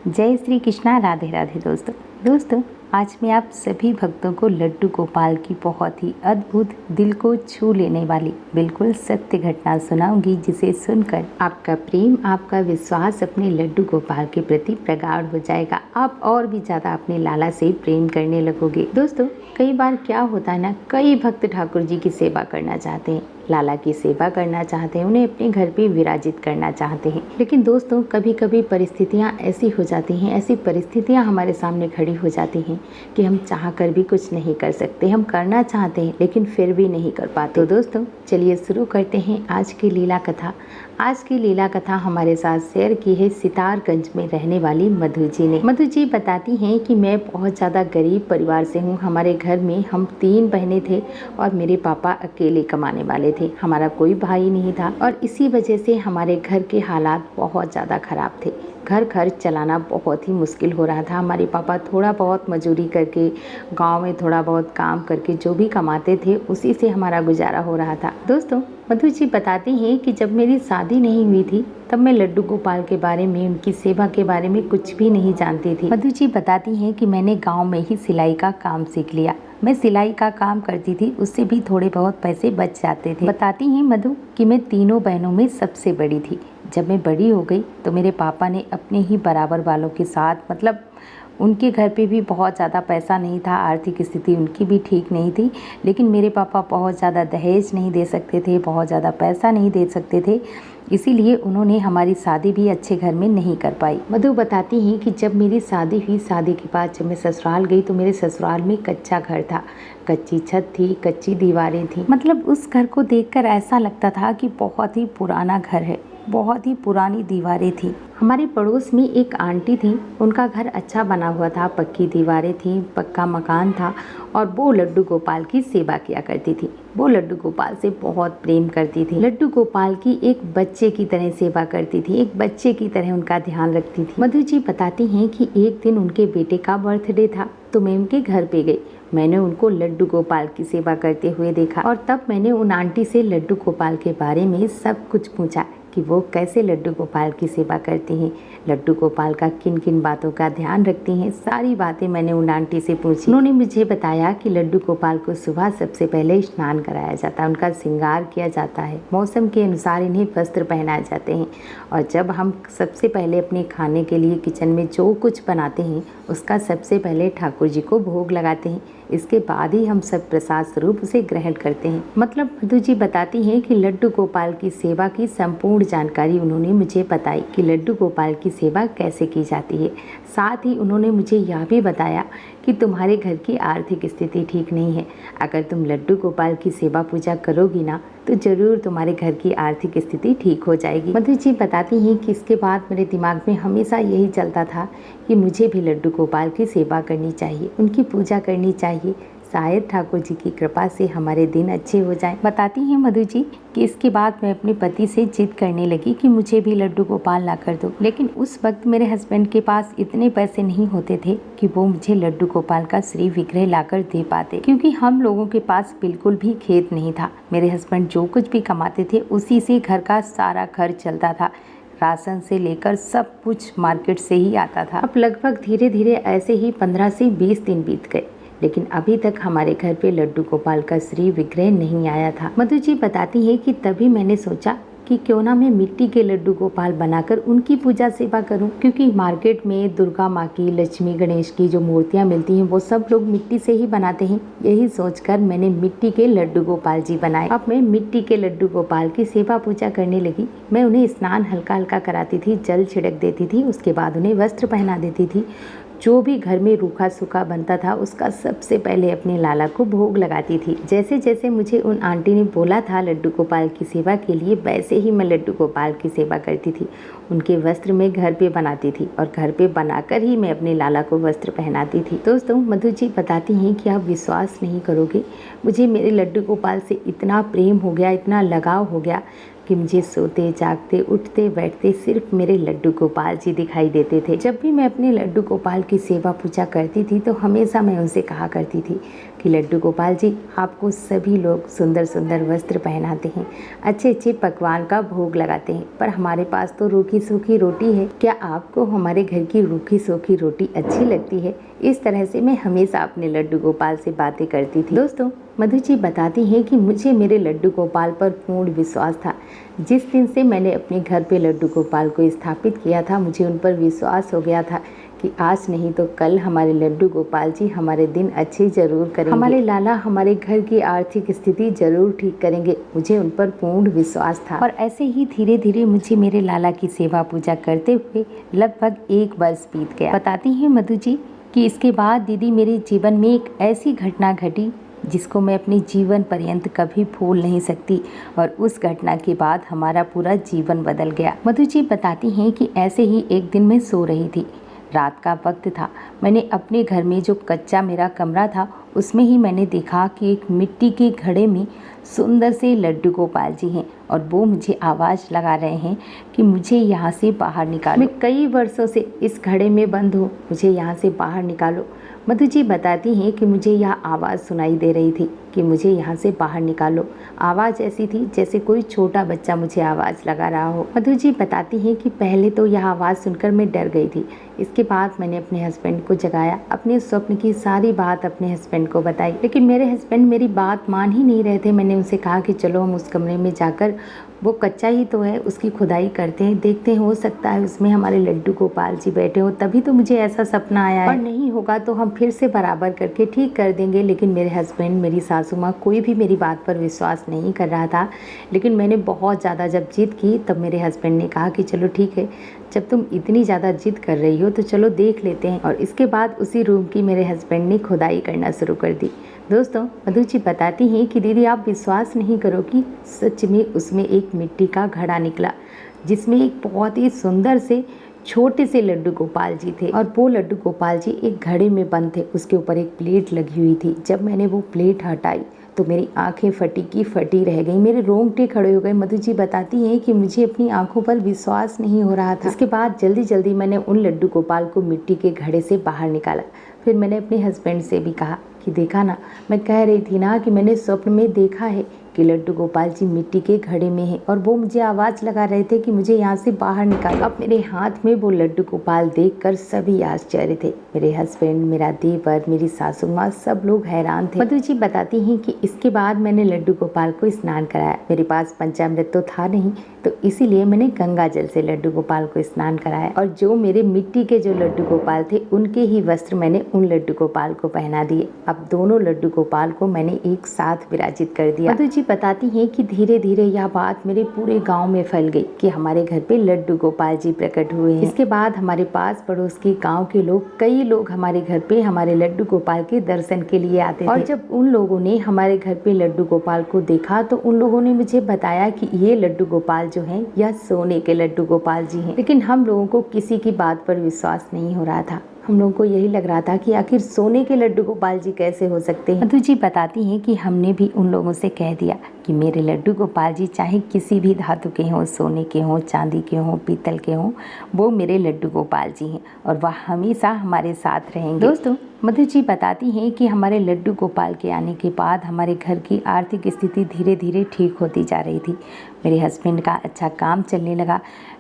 जय श्री कृष्णा, राधे राधे। दोस्तों आज मैं आप सभी भक्तों को लड्डू गोपाल की बहुत ही अद्भुत, दिल को छू लेने वाली बिल्कुल सत्य घटना सुनाऊंगी, जिसे सुनकर आपका प्रेम, आपका विश्वास अपने लड्डू गोपाल के प्रति प्रगाढ़ हो जाएगा। आप और भी ज़्यादा अपने लाला से प्रेम करने लगोगे। दोस्तों कई बार क्या होता है ना, कई भक्त ठाकुर जी की सेवा करना चाहते हैं, लाला की सेवा करना चाहते हैं, उन्हें अपने घर पे विराजित करना चाहते हैं। लेकिन दोस्तों कभी कभी परिस्थितियाँ ऐसी हो जाती हैं, ऐसी परिस्थितियाँ हमारे सामने खड़ी हो जाती हैं कि हम चाह कर भी कुछ नहीं कर सकते। हम करना चाहते हैं लेकिन फिर भी नहीं कर पाते। तो दोस्तों चलिए शुरू करते हैं आज की लीला कथा। आज की लीला कथा हमारे साथ शेयर की है सितारगंज में रहने वाली मधु जी ने। मधु जी बताती हैं कि मैं बहुत ज़्यादा गरीब परिवार से हूँ। हमारे घर में हम 3 बहनें थे और मेरे पापा अकेले कमाने वाले थे। हमारा कोई भाई नहीं था और इसी वजह से हमारे घर के हालात बहुत ज़्यादा ख़राब थे। घर खर्च चलाना बहुत ही मुश्किल हो रहा था। हमारे पापा थोड़ा बहुत मजदूरी करके, गांव में थोड़ा बहुत काम करके जो भी कमाते थे उसी से हमारा गुजारा हो रहा था। दोस्तों मधु जी बताती हैं कि जब मेरी शादी नहीं हुई थी तब मैं लड्डू गोपाल के बारे में, उनकी सेवा के बारे में कुछ भी नहीं जानती थी। मधु जी बताती हैं कि मैंने गांव में ही सिलाई का काम सीख लिया। मैं सिलाई का काम करती थी, उससे भी थोड़े बहुत पैसे बच जाते थे। बताती हैं मधु कि मैं तीनों बहनों में सबसे बड़ी थी। जब मैं बड़ी हो गई तो मेरे पापा ने अपने ही बराबर वालों के साथ, मतलब उनके घर पे भी बहुत ज़्यादा पैसा नहीं था, आर्थिक स्थिति उनकी भी ठीक नहीं थी, लेकिन मेरे पापा बहुत ज़्यादा दहेज नहीं दे सकते थे, बहुत ज़्यादा पैसा नहीं दे सकते थे, इसीलिए उन्होंने हमारी शादी भी अच्छे घर में नहीं कर पाई। मधु बताती हैं कि जब मेरी शादी हुई, शादी के बाद जब मैं ससुराल गई तो मेरे ससुराल में कच्चा घर था, कच्ची छत थी, कच्ची दीवारें थी। मतलब उस घर को देखकर ऐसा लगता था कि बहुत ही पुराना घर है, बहुत ही पुरानी दीवारें थी। हमारे पड़ोस में एक आंटी थी, उनका घर अच्छा बना हुआ था, पक्की दीवारें थी, पक्का मकान था और वो लड्डू गोपाल की सेवा किया करती थी। वो लड्डू गोपाल से बहुत प्रेम करती थी, लड्डू गोपाल की एक बच्चे की तरह सेवा करती थी, एक बच्चे की तरह उनका ध्यान रखती थी। मधु जी बताती हैं कि एक दिन उनके बेटे का बर्थडे था तो मैं उनके घर पे गई। मैंने उनको लड्डू गोपाल की सेवा करते हुए देखा और तब मैंने उन आंटी से लड्डू गोपाल के बारे में सब कुछ पूछा कि वो कैसे लड्डू गोपाल की सेवा करती हैं, लड्डू गोपाल का किन किन बातों का ध्यान रखती हैं। सारी बातें मैंने उन आंटी से पूछी। उन्होंने मुझे बताया कि लड्डू गोपाल को सुबह सबसे पहले स्नान कराया जाता है, उनका श्रृंगार किया जाता है, मौसम के अनुसार इन्हें वस्त्र पहनाए जाते हैं और जब हम सबसे पहले अपने खाने के लिए किचन में जो कुछ बनाते हैं उसका सबसे पहले ठाकुर जी को भोग लगाते हैं, इसके बाद ही हम सब प्रसाद स्वरूप उसे ग्रहण करते हैं। मतलब मधु जी बताती हैं कि लड्डू गोपाल की सेवा की संपूर्ण जानकारी उन्होंने मुझे बताई कि लड्डू गोपाल की सेवा कैसे की जाती है। साथ ही उन्होंने मुझे यह भी बताया कि तुम्हारे घर की आर्थिक स्थिति ठीक नहीं है, अगर तुम लड्डू गोपाल की सेवा पूजा करोगी ना तो ज़रूर तुम्हारे घर की आर्थिक स्थिति ठीक हो जाएगी। मधु जी बताती हैं कि इसके बाद मेरे दिमाग में हमेशा यही चलता था कि मुझे भी लड्डू गोपाल की सेवा करनी चाहिए, उनकी पूजा करनी चाहिए, शायद ठाकुर जी की कृपा से हमारे दिन अच्छे हो जाएं। बताती हैं मधु जी कि इसके बाद मैं अपने पति से जिद करने लगी कि मुझे भी लड्डू गोपाल ला कर दो, लेकिन उस वक्त मेरे हस्बैंड के पास इतने पैसे नहीं होते थे कि वो मुझे लड्डू गोपाल का श्री विग्रह लाकर दे पाते, क्योंकि हम लोगों के पास बिल्कुल भी खेत नहीं था। मेरे हस्बैंड जो कुछ भी कमाते थे उसी से घर का सारा खर्च चलता था, राशन से लेकर सब कुछ मार्केट से ही आता था। अब लगभग धीरे धीरे ऐसे ही 15 से 20 दिन बीत गए, लेकिन अभी तक हमारे घर पे लड्डू गोपाल का श्री विग्रह नहीं आया था। मधु जी बताती हैं कि तभी मैंने सोचा कि क्यों ना मैं मिट्टी के लड्डू गोपाल बनाकर उनकी पूजा सेवा करूं, क्योंकि मार्केट में दुर्गा माँ की, लक्ष्मी गणेश की जो मूर्तियाँ मिलती हैं वो सब लोग मिट्टी से ही बनाते हैं। यही सोचकर मैंने मिट्टी के लड्डू गोपाल जी बनाए। अब मैं मिट्टी के लड्डू गोपाल की सेवा पूजा करने लगी। मैं उन्हें स्नान हल्का हल्का कराती थी, जल छिड़क देती थी, उसके बाद उन्हें वस्त्र पहना देती थी। जो भी घर में रूखा सूखा बनता था उसका सबसे पहले अपने लाला को भोग लगाती थी। जैसे जैसे मुझे उन आंटी ने बोला था लड्डू गोपाल की सेवा के लिए, वैसे ही मैं लड्डू गोपाल की सेवा करती थी। उनके वस्त्र मैं घर पे बनाती थी और घर पे बनाकर ही मैं अपने लाला को वस्त्र पहनाती थी। दोस्तों मधु जी बताती हैं कि आप विश्वास नहीं करोगे, मुझे मेरे लड्डू गोपाल से इतना प्रेम हो गया, इतना लगाव हो गया। कि मुझे सोते जागते उठते बैठते सिर्फ मेरे लड्डू गोपाल जी दिखाई देते थे। जब भी मैं अपने लड्डू गोपाल की सेवा पूजा करती थी तो हमेशा मैं उनसे कहा करती थी कि लड्डू गोपाल जी, आपको सभी लोग सुंदर सुंदर वस्त्र पहनाते हैं, अच्छे अच्छे पकवान का भोग लगाते हैं, पर हमारे पास तो रूखी सूखी रोटी है। क्या आपको हमारे घर की रूखी सूखी रोटी अच्छी लगती है? इस तरह से मैं हमेशा अपने लड्डू गोपाल से बातें करती थी। दोस्तों, मधु जी बताती हैं कि मुझे मेरे लड्डू गोपाल पर पूर्ण विश्वास था। जिस दिन से मैंने अपने घर पे लड्डू गोपाल को स्थापित किया था, मुझे उन पर विश्वास हो गया था कि आज नहीं तो कल हमारे लड्डू गोपाल जी हमारे दिन अच्छे जरूर करेंगे, हमारे लाला हमारे घर की आर्थिक स्थिति जरूर ठीक करेंगे। मुझे उन पर पूर्ण विश्वास था और ऐसे ही धीरे धीरे मुझे मेरे लाला की सेवा पूजा करते हुए लगभग 1 वर्ष बीत गया। बताती हैं मधु जी कि इसके बाद दीदी मेरे जीवन में एक ऐसी घटना घटी जिसको मैं अपने जीवन पर्यंत कभी भूल नहीं सकती, और उस घटना के बाद हमारा पूरा जीवन बदल गया। मधु जी बताती हैं कि ऐसे ही एक दिन मैं सो रही थी, रात का वक्त था। मैंने अपने घर में जो कच्चा मेरा कमरा था उसमें ही मैंने देखा कि एक मिट्टी के घड़े में सुंदर से लड्डू गोपाल जी हैं और वो मुझे आवाज़ लगा रहे हैं कि मुझे यहाँ से बाहर निकालो। मैं कई वर्षों से इस घड़े में बंद हूँ, मुझे यहाँ से बाहर निकालो। मधु जी बताती हैं कि मुझे यह आवाज़ सुनाई दे रही थी कि मुझे यहाँ से बाहर निकालो। आवाज़ ऐसी थी जैसे कोई छोटा बच्चा मुझे आवाज़ लगा रहा हो। मधु जी बताती हैं कि पहले तो यह आवाज़ सुनकर मैं डर गई थी। इसके बाद मैंने अपने हस्बैंड को जगाया, अपने स्वप्न की सारी बात अपने हस्बैंड को बताई, लेकिन मेरे हस्बैंड मेरी बात मान ही नहीं रहे थे। मैंने उनसे कहा कि चलो हम उस कमरे में जाकर, वो कच्चा ही तो है, उसकी खुदाई करते हैं, देखते हैं हो सकता है उसमें हमारे लड्डू गोपाल जी बैठे हो, तभी तो मुझे ऐसा सपना आया है, और नहीं होगा तो हम फिर से बराबर करके ठीक कर देंगे। लेकिन मेरे हस्बैंड, मेरी सासू माँ, कोई भी मेरी बात पर विश्वास नहीं कर रहा था। लेकिन मैंने बहुत ज़्यादा जब जिद की तब मेरे हस्बैंड ने कहा कि चलो ठीक है, जब तुम इतनी ज़्यादा जिद कर रही हो तो चलो देख लेते हैं। और इसके बाद उसी रूम की मेरे हस्बैंड ने खुदाई करना शुरू कर दी। दोस्तों, मधु जी बताती हैं कि दीदी आप विश्वास नहीं करो कि सच में उसमें एक मिट्टी का घड़ा निकला जिसमें एक बहुत ही सुंदर से छोटे से लड्डू गोपाल जी थे, और वो लड्डू गोपाल जी एक घड़े में बंद थे। उसके ऊपर एक प्लेट लगी हुई थी। जब मैंने वो प्लेट हटाई तो मेरी आंखें फटी की फटी रह गई, मेरे रोंगटे खड़े हो गए। मधु जी बताती हैं कि मुझे अपनी आंखों पर विश्वास नहीं हो रहा था। इसके बाद जल्दी जल्दी मैंने उन लड्डू गोपाल को मिट्टी के घड़े से बाहर निकाला। फिर मैंने अपने हस्बैंड से भी कहा कि देखा ना, मैं कह रही थी ना कि मैंने स्वप्न में देखा है कि लड्डू गोपाल जी मिट्टी के घड़े में हैं, और वो मुझे आवाज़ लगा रहे थे कि मुझे यहाँ से बाहर निकालो। अब मेरे हाथ में वो लड्डू गोपाल देखकर सभी आश्चर्य थे। मेरे हस्बैंड, मेरा देवर, मेरी सासू माँ, सब लोग हैरान थे। मधु जी बताती हैं कि इसके बाद मैंने लड्डू गोपाल को स्नान कराया। मेरे पास पंचामृत तो था नहीं, तो इसीलिए मैंने गंगा जल से लड्डू गोपाल को स्नान कराया, और जो मेरे मिट्टी के जो लड्डू गोपाल थे उनके ही वस्त्र मैंने उन लड्डू गोपाल को पहना दिए। अब दोनों लड्डू गोपाल को मैंने एक साथ विराजित कर दिया। मधु जी बताती हैं कि धीरे धीरे यह बात मेरे पूरे गांव में फैल गई कि हमारे घर पे लड्डू गोपाल जी प्रकट हुए हैं। इसके बाद हमारे पास पड़ोस के गांव के लोग, कई लोग हमारे घर पे हमारे लड्डू गोपाल के दर्शन के लिए आते थे, और जब उन लोगों ने हमारे घर पे लड्डू गोपाल को देखा तो उन लोगों ने मुझे बताया कि ये लड्डू गोपाल जो हैं यह सोने के लड्डू गोपाल जी हैं। लेकिन हम लोगों को किसी की बात पर विश्वास नहीं हो रहा था। हम लोगों को यही लग रहा था कि आखिर सोने के लड्डू गोपाल जी कैसे हो सकते हैं। मधु जी बताती हैं कि हमने भी उन लोगों से कह दिया कि मेरे लड्डू गोपाल जी चाहे किसी भी धातु के हों, सोने के हों, चांदी के हों, पीतल के हों, वो मेरे लड्डू गोपाल जी हैं और वह हमेशा हमारे साथ रहेंगे। दोस्तों, मधु जी बताती हैं कि हमारे लड्डू गोपाल के आने के बाद हमारे घर की आर्थिक स्थिति धीरे धीरे ठीक होती जा रही थी। मेरे हस्बैंड का अच्छा काम चलने लगा।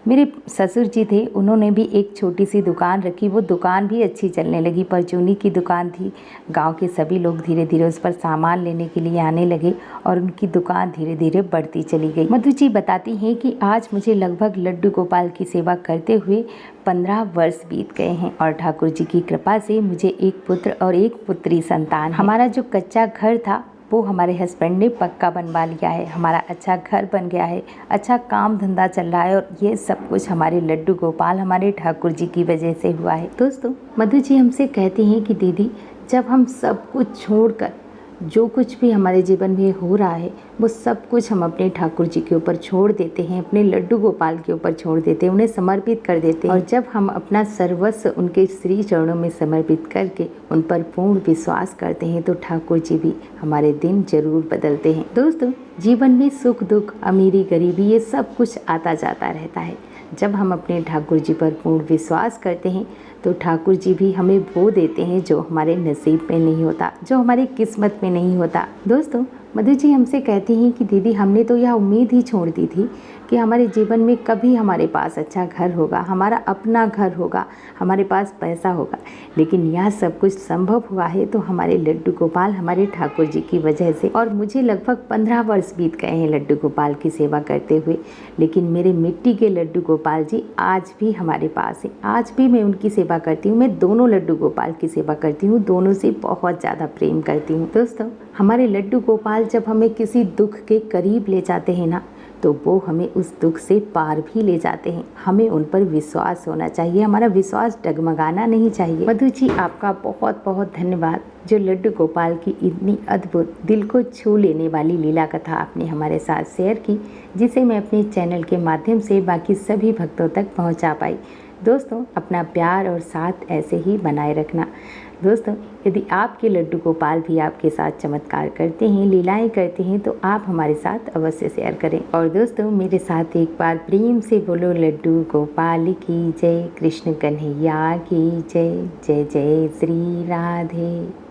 मेरे ससुर जी थे, उन्होंने भी एक छोटी सी दुकान रखी। वो दुकान भी अच्छी चलने लगी, परचूनी की दुकान थी। गांव के सभी लोग धीरे धीरे उस पर सामान लेने के लिए आने लगे और उनकी दुकान धीरे धीरे बढ़ती चली गई। मधु जी बताती हैं कि आज मुझे लगभग लड्डू गोपाल की सेवा करते हुए 15 वर्ष बीत गए हैं, और ठाकुर जी की कृपा से मुझे एक पुत्र और एक पुत्री संतान है। हमारा जो कच्चा घर था वो हमारे हस्बैंड ने पक्का बनवा लिया है। हमारा अच्छा घर बन गया है, अच्छा काम धंधा चल रहा है, और ये सब कुछ हमारे लड्डू गोपाल, हमारे ठाकुर जी की वजह से हुआ है। दोस्तों, मधु जी हमसे कहती हैं कि दीदी, जब हम सब कुछ छोड़कर जो कुछ भी हमारे जीवन में हो रहा है वो सब कुछ हम अपने ठाकुर जी के ऊपर छोड़ देते हैं, अपने लड्डू गोपाल के ऊपर छोड़ देते हैं, उन्हें समर्पित कर देते हैं। और जब हम अपना सर्वस्व उनके श्री चरणों में समर्पित करके उन पर पूर्ण विश्वास करते हैं तो ठाकुर जी भी हमारे दिन जरूर बदलते हैं। दोस्तों, जीवन में सुख दुख, अमीरी गरीबी, ये सब कुछ आता जाता रहता है। जब हम अपने ठाकुर जी पर पूर्ण विश्वास करते हैं तो ठाकुर जी भी हमें वो देते हैं जो हमारे नसीब में नहीं होता, जो हमारी किस्मत में नहीं होता। दोस्तों, मधु जी हमसे कहती हैं कि दीदी, हमने तो यह उम्मीद ही छोड़ दी थी कि हमारे जीवन में कभी हमारे पास अच्छा घर होगा, हमारा अपना घर होगा, हमारे पास पैसा होगा, लेकिन यह सब कुछ संभव हुआ है तो हमारे लड्डू गोपाल, हमारे ठाकुर जी की वजह से। और मुझे लगभग 15 वर्ष बीत गए हैं लड्डू गोपाल की सेवा करते हुए, लेकिन मेरे मिट्टी के लड्डू गोपाल जी आज भी हमारे पास हैं। आज भी मैं उनकी सेवा करती हूँ। मैं दोनों लड्डू गोपाल की सेवा करती हूँ, दोनों से बहुत ज़्यादा प्रेम करती हूँ। दोस्तों, हमारे लड्डू गोपाल जब हमें किसी दुख के करीब ले जाते हैं ना, तो वो हमें उस दुख से पार भी ले जाते हैं। हमें उन पर विश्वास होना चाहिए, हमारा विश्वास डगमगाना नहीं चाहिए। मधु जी, आपका बहुत बहुत धन्यवाद जो लड्डू गोपाल की इतनी अद्भुत, दिल को छू लेने वाली लीला कथा आपने हमारे साथ शेयर की, जिसे मैं अपने चैनल के माध्यम से बाकी सभी भक्तों तक पहुंचा पाई। दोस्तों, अपना प्यार और साथ ऐसे ही बनाए रखना। दोस्तों, यदि आपके लड्डू गोपाल भी आपके साथ चमत्कार करते हैं, लीलाएं करते हैं, तो आप हमारे साथ अवश्य शेयर करें। और दोस्तों, मेरे साथ एक बार प्रेम से बोलो लड्डू गोपाल की जय, कृष्ण कन्हैया की जय। जय जय श्री राधे।